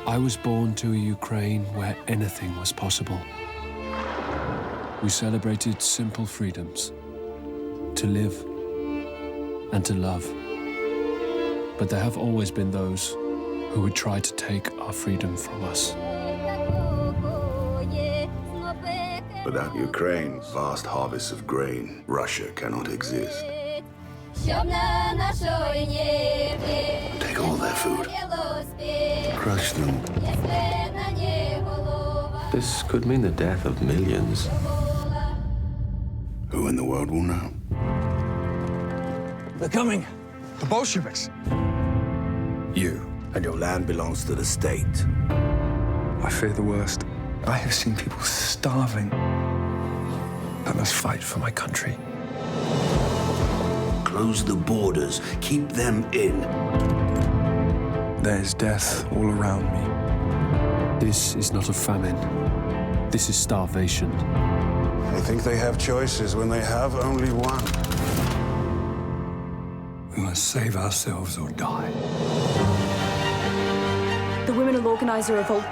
I was born to a Ukraine where anything was possible. We celebrated simple freedoms, to live and to love. But there have always been those who would try to take our freedom from us. Without Ukraine's vast harvests of grain, Russia cannot exist. Take all their food, crush them. This could mean the death of millions. Who in the world will know? They're coming. The Bolsheviks. You and your land belongs to the state. I fear the worst. I have seen people starving. I must fight for my country. Close the borders. Keep them in. There's death all around me. This is not a famine. This is starvation. They think they have choices when they have only one. We must save ourselves or die. The women will organize a revolt.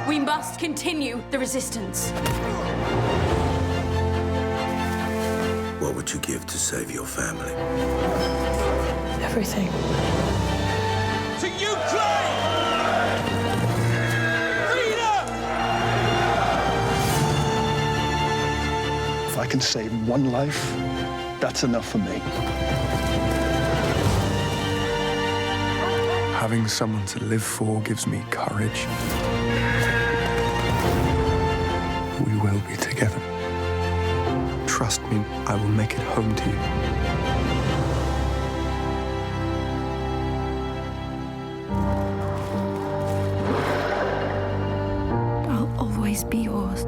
We must continue the resistance. What would you give to save your family? Everything. To Ukraine! Freedom! If I can save one life, that's enough for me. Having someone to live for gives me courage. We will be together. Trust me, I will make it home to you. I'll always be yours.